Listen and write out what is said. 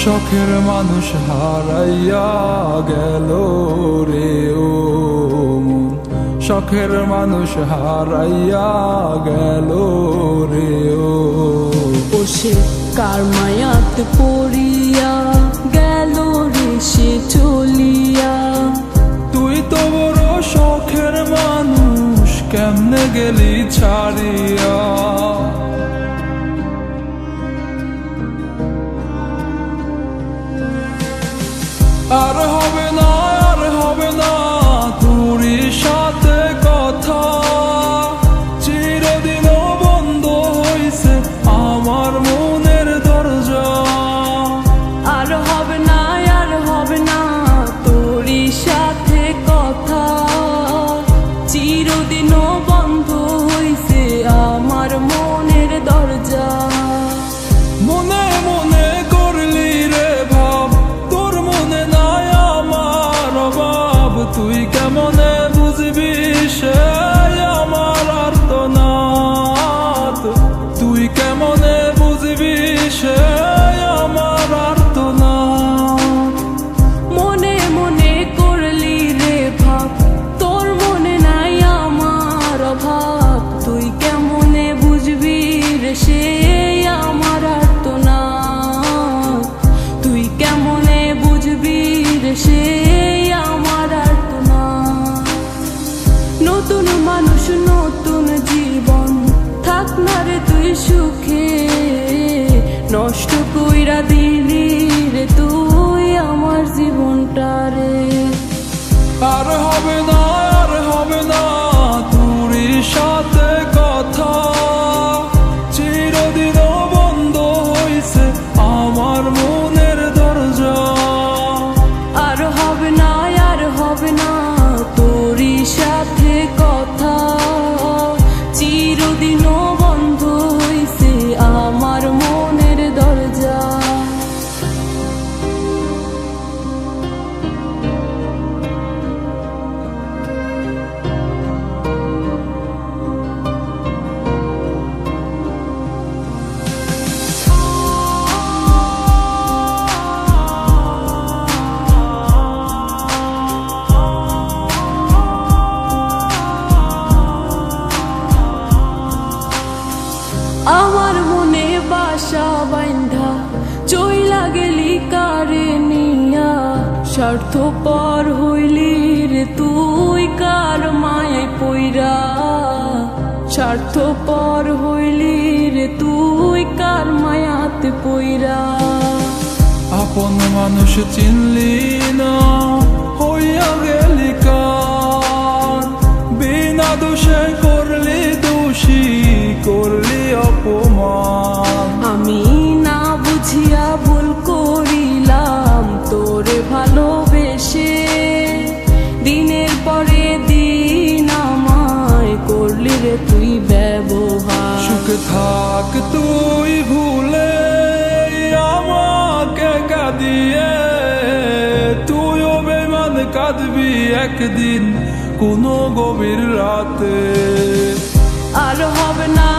শখের মানুষ হারাইয়া গেল রে ও মন, শখের মানুষ হারাইয়া গেল রে ও। সে কার মায়াত পড়িয়া গেল রে সে চলিয়া। তুই তো বড় শখের মানুষ, কেমনে গেলি ছাড়িয়া। আর হবে না, আর হবে না তোরই সাথে কথা, চিরদিন বন্ধ হইছে আমার মনের দরজা। আর হবে না, আর হবে না তোরই সাথে কথা, চিরদিনও বন্ধ হইছে আমার মনের দরজা। মনে মনে করলি রে ভাব, তোর মনে নাই আমার অভাব। তুই কেমনে বুঝবি সে আমার আর্তনাদ, তুই কেমনে বুঝবি সে আমার আর্তনাদ। মনে মনে করলি রে ভাব, তোর মনে নাই আমার অভাব। তুই কেমনে বুঝবি রে সে আমার আর্তনাদ, তুই কেমনে বুঝবি রে সে আমার আর্তনাদ। নতুন মানুষ নতুন জীবন, থাক না রে তুই সুখে, নষ্ট কইরা দিলি রে তুই আমার জীবনটা রে। আর হবে না, আর হবে না তোরই সাথে কথা, চিরদিন বন্ধ হইছে আমার মনের দরজা। আর হবে না, আর হবে না তোরই সাথে কথা, চিরদিনও বন্ধ হইছে আমার মনের দরজা। আমার মনে বাসা বাইন্ধা চইলা গেলি কারে নিয়া, স্বার্থপর হইলি রে তুই কার মায়ায় পইরা। স্বার্থপর হইলি রে তুই কার মায়াতে পইরা। আপন মানুষ চিনলি না, হইয়া গেলি কার, বিনা দোষে করলি দোষী, করলি অপমান। আমি না বুঝিয়া ভুল করিলাম তোরে ভালোবেসে, দিনের পরে দিন আমায় করলি রে তুই ব্যবহার। সুখে থাক তুই ভুলে আমাকে কাঁদিয়ে, তুইও বেমান কাঁদবি একদিন কোনো গভীর রাতে। আর হবে না,